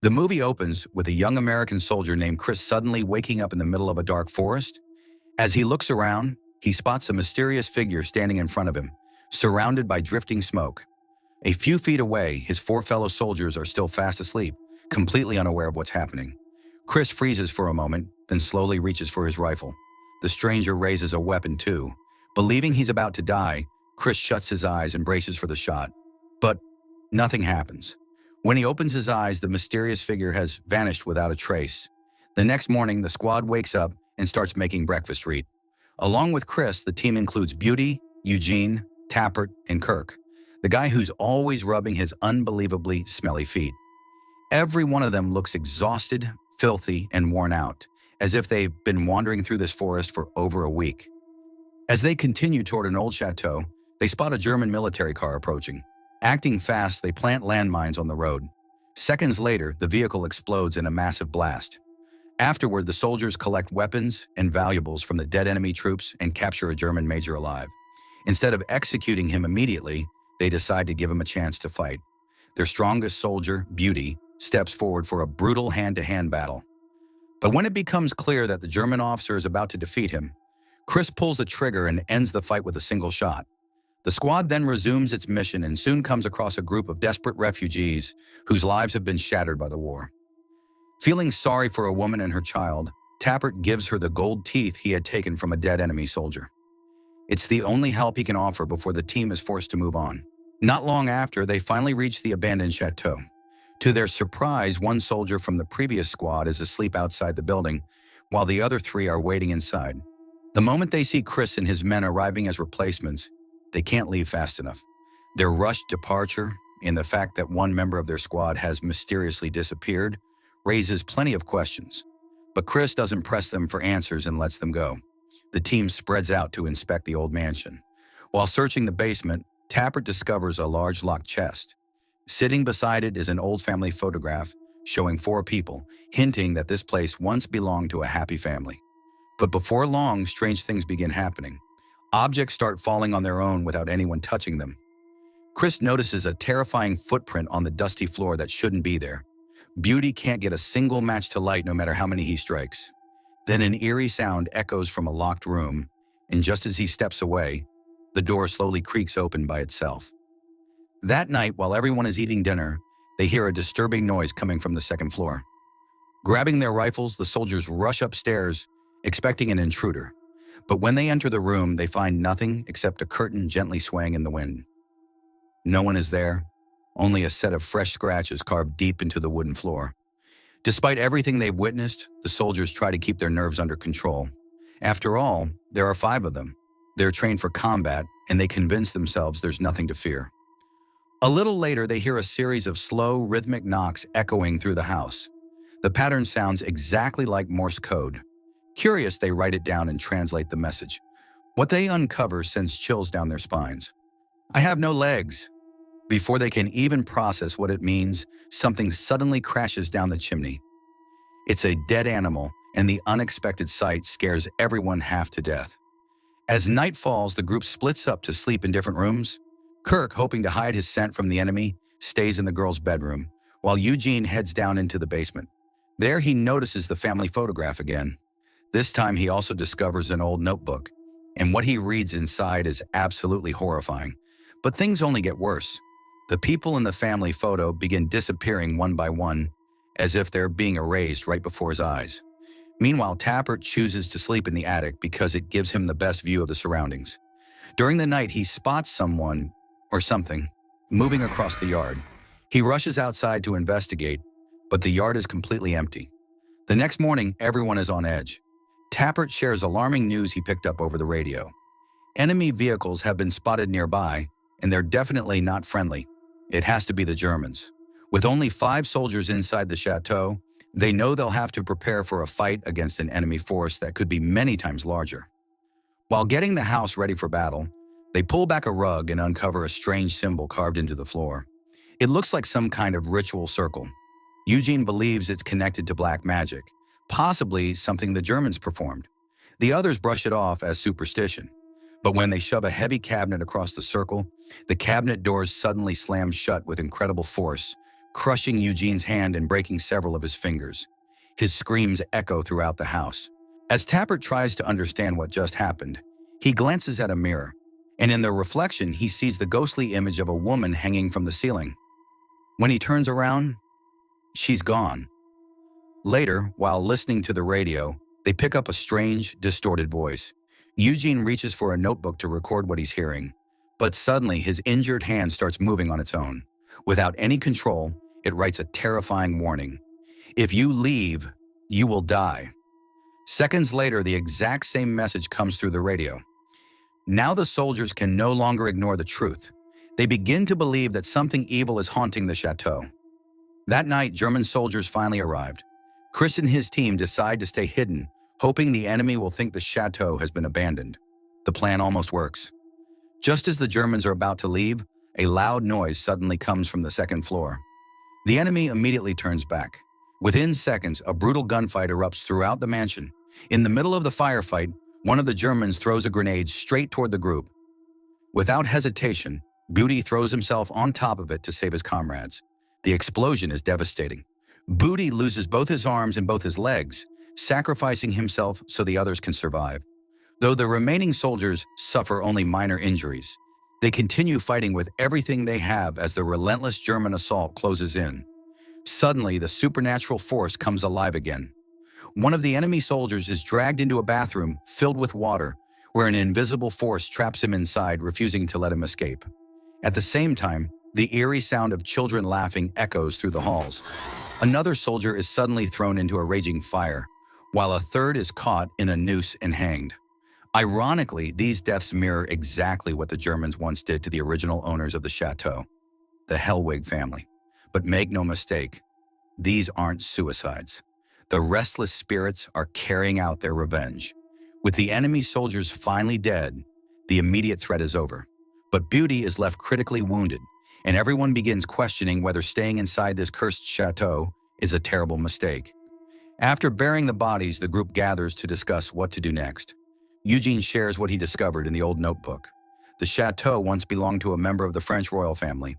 The movie opens with a young American soldier named Chris suddenly waking up in the middle of a dark forest. As he looks around, he spots a mysterious figure standing in front of him, surrounded by drifting smoke. A few feet away, his four fellow soldiers are still fast asleep, completely unaware of what's happening. Chris freezes for a moment, then slowly reaches for his rifle. The stranger raises a weapon too. Believing he's about to die, Chris shuts his eyes and braces for the shot. But nothing happens. When he opens his eyes, the mysterious figure has vanished without a trace. The next morning, the squad wakes up and starts making breakfast read. Along with Chris, the team includes Beauty, Eugene, Tappert, and Kirk, the guy who's always rubbing his unbelievably smelly feet. Every one of them looks exhausted, filthy, and worn out, as if they've been wandering through this forest for over a week. As they continue toward an old chateau, they spot a German military car approaching. Acting fast, they plant landmines on the road. Seconds later, the vehicle explodes in a massive blast. Afterward, the soldiers collect weapons and valuables from the dead enemy troops and capture a German major alive. Instead of executing him immediately, they decide to give him a chance to fight. Their strongest soldier, Beauty, steps forward for a brutal hand-to-hand battle. But when it becomes clear that the German officer is about to defeat him, Chris pulls the trigger and ends the fight with a single shot. The squad then resumes its mission and soon comes across a group of desperate refugees whose lives have been shattered by the war. Feeling sorry for a woman and her child, Tappert gives her the gold teeth he had taken from a dead enemy soldier. It's the only help he can offer before the team is forced to move on. Not long after, they finally reach the abandoned chateau. To their surprise, one soldier from the previous squad is asleep outside the building, while the other three are waiting inside. The moment they see Chris and his men arriving as replacements, they can't leave fast enough. Their rushed departure and the fact that one member of their squad has mysteriously disappeared raises plenty of questions. But Chris doesn't press them for answers and lets them go. The team spreads out to inspect the old mansion. While searching the basement, Tappert discovers a large locked chest. Sitting beside it is an old family photograph showing four people, hinting that this place once belonged to a happy family. But before long, strange things begin happening. Objects start falling on their own without anyone touching them. Chris notices a terrifying footprint on the dusty floor that shouldn't be there. Beauty can't get a single match to light no matter how many he strikes. Then an eerie sound echoes from a locked room, and just as he steps away, the door slowly creaks open by itself. That night, while everyone is eating dinner, they hear a disturbing noise coming from the second floor. Grabbing their rifles, the soldiers rush upstairs, expecting an intruder. But when they enter the room, they find nothing except a curtain gently swaying in the wind. No one is there, only a set of fresh scratches carved deep into the wooden floor. Despite everything they've witnessed, the soldiers try to keep their nerves under control. After all, there are 5 of them. They're trained for combat, and they convince themselves there's nothing to fear. A little later, they hear a series of slow, rhythmic knocks echoing through the house. The pattern sounds exactly like Morse code. Curious, they write it down and translate the message. What they uncover sends chills down their spines. "I have no legs." Before they can even process what it means, something suddenly crashes down the chimney. It's a dead animal, and the unexpected sight scares everyone half to death. As night falls, the group splits up to sleep in different rooms. Kirk, hoping to hide his scent from the enemy, stays in the girls' bedroom, while Eugene heads down into the basement. There he notices the family photograph again. This time he also discovers an old notebook, and what he reads inside is absolutely horrifying. But things only get worse. The people in the family photo begin disappearing one by one, as if they're being erased right before his eyes. Meanwhile, Tappert chooses to sleep in the attic because it gives him the best view of the surroundings. During the night, he spots someone, or something, moving across the yard. He rushes outside to investigate, but the yard is completely empty. The next morning, everyone is on edge. Tappert shares alarming news he picked up over the radio. Enemy vehicles have been spotted nearby, and they're definitely not friendly. It has to be the Germans. With only 5 soldiers inside the chateau, they know they'll have to prepare for a fight against an enemy force that could be many times larger. While getting the house ready for battle, they pull back a rug and uncover a strange symbol carved into the floor. It looks like some kind of ritual circle. Eugene believes it's connected to black magic, possibly something the Germans performed. The others brush it off as superstition. But when they shove a heavy cabinet across the circle, the cabinet doors suddenly slam shut with incredible force, crushing Eugene's hand and breaking several of his fingers. His screams echo throughout the house. As Tappert tries to understand what just happened, he glances at a mirror, and in the reflection he sees the ghostly image of a woman hanging from the ceiling. When he turns around, she's gone. Later, while listening to the radio, they pick up a strange, distorted voice. Eugene reaches for a notebook to record what he's hearing, but suddenly his injured hand starts moving on its own. Without any control, it writes a terrifying warning. If you leave, you will die. Seconds later, the exact same message comes through the radio. Now the soldiers can no longer ignore the truth. They begin to believe that something evil is haunting the chateau. That night, German soldiers finally arrived. Chris and his team decide to stay hidden, hoping the enemy will think the chateau has been abandoned. The plan almost works. Just as the Germans are about to leave, a loud noise suddenly comes from the second floor. The enemy immediately turns back. Within seconds, a brutal gunfight erupts throughout the mansion. In the middle of the firefight, one of the Germans throws a grenade straight toward the group. Without hesitation, Booty throws himself on top of it to save his comrades. The explosion is devastating. Booty loses both his arms and both his legs, sacrificing himself so the others can survive. Though the remaining soldiers suffer only minor injuries, they continue fighting with everything they have as the relentless German assault closes in. Suddenly, the supernatural force comes alive again. One of the enemy soldiers is dragged into a bathroom filled with water, where an invisible force traps him inside, refusing to let him escape. At the same time, the eerie sound of children laughing echoes through the halls. Another soldier is suddenly thrown into a raging fire, while a third is caught in a noose and hanged. Ironically, these deaths mirror exactly what the Germans once did to the original owners of the chateau, the Hellwig family. But make no mistake, these aren't suicides. The restless spirits are carrying out their revenge. With the enemy soldiers finally dead, the immediate threat is over. But Beauty is left critically wounded, and everyone begins questioning whether staying inside this cursed chateau is a terrible mistake. After burying the bodies, the group gathers to discuss what to do next. Eugene shares what he discovered in the old notebook. The chateau once belonged to a member of the French royal family.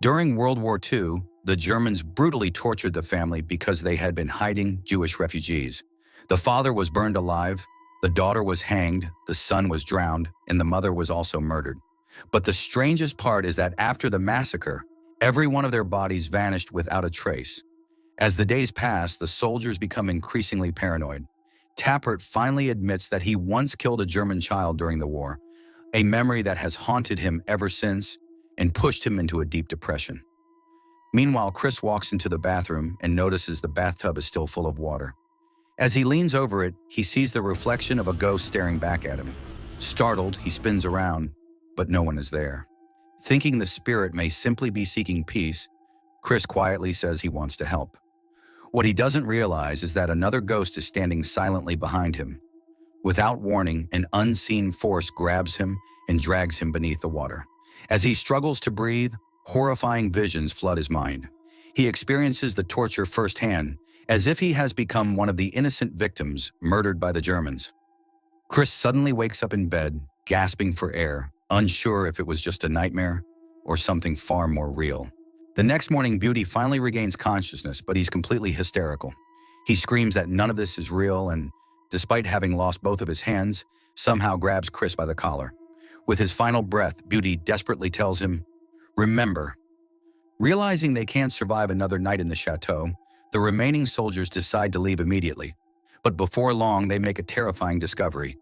During World War II, the Germans brutally tortured the family because they had been hiding Jewish refugees. The father was burned alive, the daughter was hanged, the son was drowned, and the mother was also murdered. But the strangest part is that after the massacre, every one of their bodies vanished without a trace. As the days pass, the soldiers become increasingly paranoid. Tappert finally admits that he once killed a German child during the war, a memory that has haunted him ever since and pushed him into a deep depression. Meanwhile, Chris walks into the bathroom and notices the bathtub is still full of water. As he leans over it, he sees the reflection of a ghost staring back at him. Startled, he spins around, but no one is there. Thinking the spirit may simply be seeking peace, Chris quietly says he wants to help. What he doesn't realize is that another ghost is standing silently behind him. Without warning, an unseen force grabs him and drags him beneath the water. As he struggles to breathe, horrifying visions flood his mind. He experiences the torture firsthand, as if he has become one of the innocent victims murdered by the Germans. Chris suddenly wakes up in bed, gasping for air, unsure if it was just a nightmare or something far more real. The next morning, Beauty finally regains consciousness, but he's completely hysterical. He screams that none of this is real and, despite having lost both of his hands, somehow grabs Chris by the collar. With his final breath, Beauty desperately tells him, "Remember." Realizing they can't survive another night in the chateau, the remaining soldiers decide to leave immediately. But before long, they make a terrifying discovery.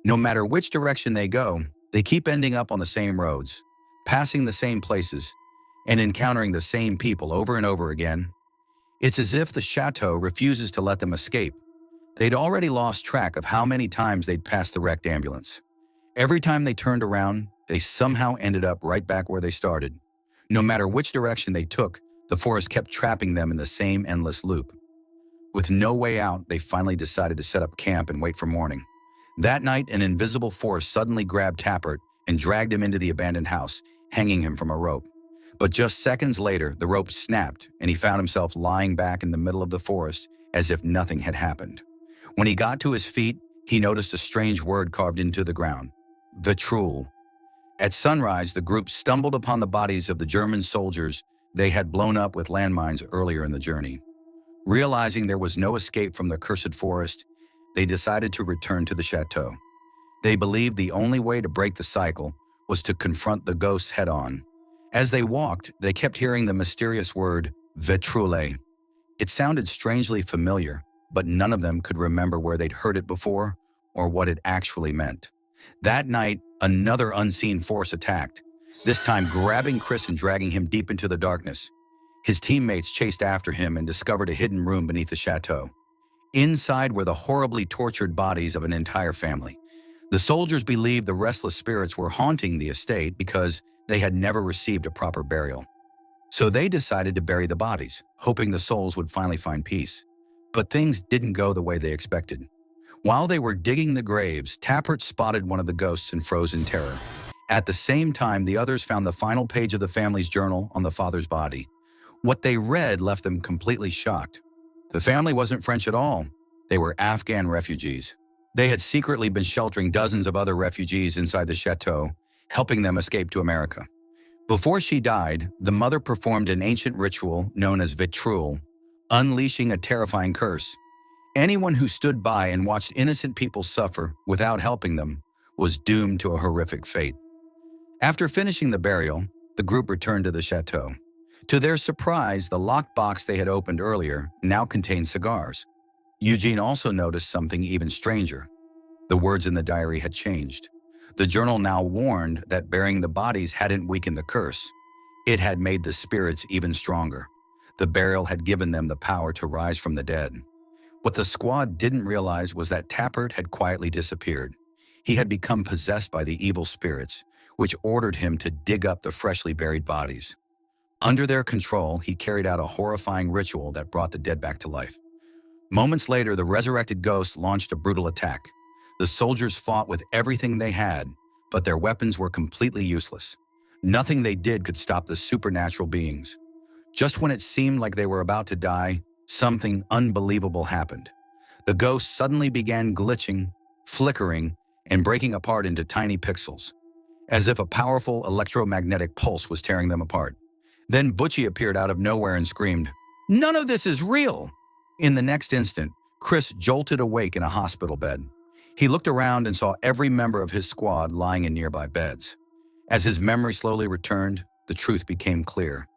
No matter which direction they go, they keep ending up on the same roads, passing the same places, and encountering the same people over and over again. It's as if the chateau refuses to let them escape. They'd already lost track of how many times they'd passed the wrecked ambulance. Every time they turned around, they somehow ended up right back where they started. No matter which direction they took, the forest kept trapping them in the same endless loop. With no way out, they finally decided to set up camp and wait for morning. That night, an invisible force suddenly grabbed Tappert and dragged him into the abandoned house, hanging him from a rope. But just seconds later, the rope snapped and he found himself lying back in the middle of the forest as if nothing had happened. When he got to his feet, he noticed a strange word carved into the ground: Vitrul. At sunrise, the group stumbled upon the bodies of the German soldiers they had blown up with landmines earlier in the journey. Realizing there was no escape from the cursed forest, they decided to return to the chateau. They believed the only way to break the cycle was to confront the ghosts head-on. As they walked, they kept hearing the mysterious word, vitrule. It sounded strangely familiar, but none of them could remember where they'd heard it before or what it actually meant. That night, another unseen force attacked, this time grabbing Chris and dragging him deep into the darkness. His teammates chased after him and discovered a hidden room beneath the chateau. Inside were the horribly tortured bodies of an entire family. The soldiers believed the restless spirits were haunting the estate because they had never received a proper burial. So they decided to bury the bodies, hoping the souls would finally find peace. But things didn't go the way they expected. While they were digging the graves, Tappert spotted one of the ghosts and froze in terror. At the same time, the others found the final page of the family's journal on the father's body. What they read left them completely shocked. The family wasn't French at all. They were Afghan refugees. They had secretly been sheltering dozens of other refugees inside the chateau, helping them escape to America. Before she died, the mother performed an ancient ritual known as vitrule, unleashing a terrifying curse. Anyone who stood by and watched innocent people suffer without helping them was doomed to a horrific fate. After finishing the burial, the group returned to the chateau. To their surprise, the locked box they had opened earlier now contained cigars. Eugene also noticed something even stranger. The words in the diary had changed. The journal now warned that burying the bodies hadn't weakened the curse. It had made the spirits even stronger. The burial had given them the power to rise from the dead. What the squad didn't realize was that Tappert had quietly disappeared. He had become possessed by the evil spirits, which ordered him to dig up the freshly buried bodies. Under their control, he carried out a horrifying ritual that brought the dead back to life. Moments later, the resurrected ghosts launched a brutal attack. The soldiers fought with everything they had, but their weapons were completely useless. Nothing they did could stop the supernatural beings. Just when it seemed like they were about to die, something unbelievable happened. The ghosts suddenly began glitching, flickering, and breaking apart into tiny pixels, as if a powerful electromagnetic pulse was tearing them apart. Then Butchie appeared out of nowhere and screamed, "None of this is real!" In the next instant, Chris jolted awake in a hospital bed. He looked around and saw every member of his squad lying in nearby beds. As his memory slowly returned, the truth became clear.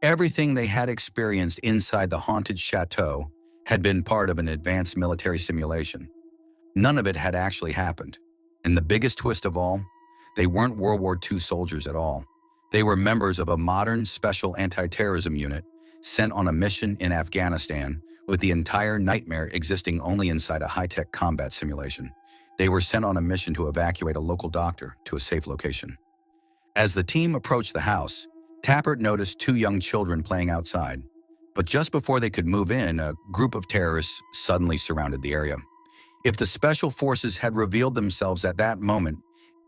Everything they had experienced inside the haunted chateau had been part of an advanced military simulation. None of it had actually happened. And the biggest twist of all, they weren't World War II soldiers at all. They were members of a modern special anti-terrorism unit sent on a mission in Afghanistan, with the entire nightmare existing only inside a high-tech combat simulation. They were sent on a mission to evacuate a local doctor to a safe location. As the team approached the house, Tappert noticed two young children playing outside. But just before they could move in, a group of terrorists suddenly surrounded the area. If the special forces had revealed themselves at that moment,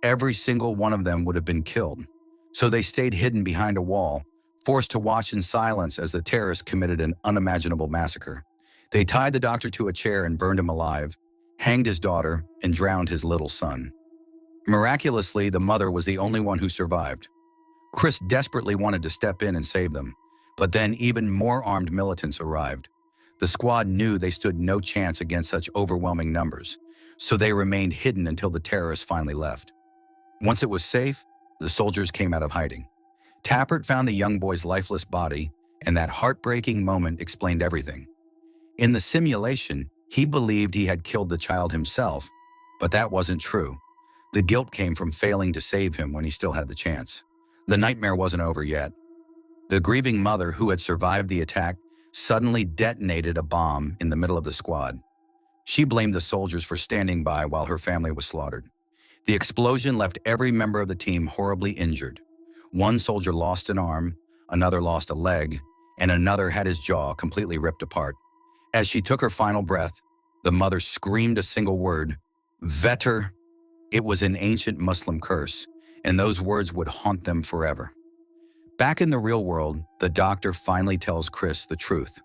every single one of them would have been killed. So they stayed hidden behind a wall, forced to watch in silence as the terrorists committed an unimaginable massacre. They tied the doctor to a chair and burned him alive, hanged his daughter, and drowned his little son. Miraculously, the mother was the only one who survived. Chris desperately wanted to step in and save them, but then even more armed militants arrived. The squad knew they stood no chance against such overwhelming numbers, so they remained hidden until the terrorists finally left. Once it was safe, the soldiers came out of hiding. Tappert found the young boy's lifeless body, and that heartbreaking moment explained everything. In the simulation, he believed he had killed the child himself, but that wasn't true. The guilt came from failing to save him when he still had the chance. The nightmare wasn't over yet. The grieving mother, who had survived the attack, suddenly detonated a bomb in the middle of the squad. She blamed the soldiers for standing by while her family was slaughtered. The explosion left every member of the team horribly injured. One soldier lost an arm, another lost a leg, and another had his jaw completely ripped apart. As she took her final breath, the mother screamed a single word, "Vetter." It was an ancient Muslim curse, and those words would haunt them forever. Back in the real world, the doctor finally tells Chris the truth.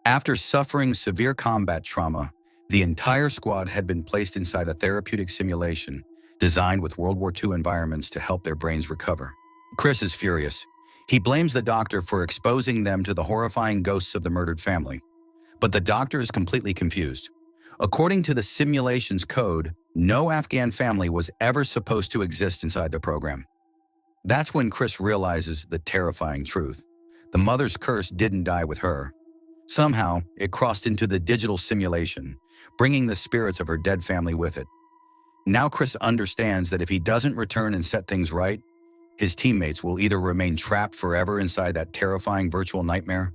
After suffering severe combat trauma, the entire squad had been placed inside a therapeutic simulation designed with World War II environments to help their brains recover. Chris is furious. He blames the doctor for exposing them to the horrifying ghosts of the murdered family. But the doctor is completely confused. According to the simulation's code, no Afghan family was ever supposed to exist inside the program. That's when Chris realizes the terrifying truth. The mother's curse didn't die with her. Somehow, it crossed into the digital simulation, bringing the spirits of her dead family with it. Now Chris understands that if he doesn't return and set things right, his teammates will either remain trapped forever inside that terrifying virtual nightmare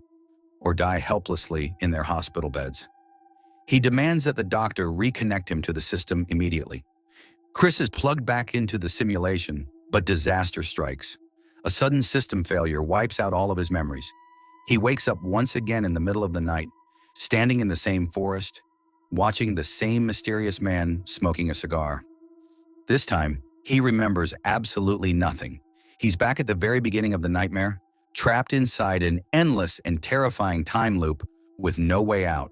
or die helplessly in their hospital beds. He demands that the doctor reconnect him to the system immediately. Chris is plugged back into the simulation, but disaster strikes. A sudden system failure wipes out all of his memories. He wakes up once again in the middle of the night, standing in the same forest, watching the same mysterious man smoking a cigar. This time, he remembers absolutely nothing. He's back at the very beginning of the nightmare, trapped inside an endless and terrifying time loop with no way out.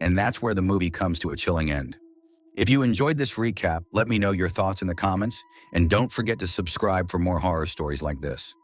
And that's where the movie comes to a chilling end. If you enjoyed this recap, let me know your thoughts in the comments, and don't forget to subscribe for more horror stories like this.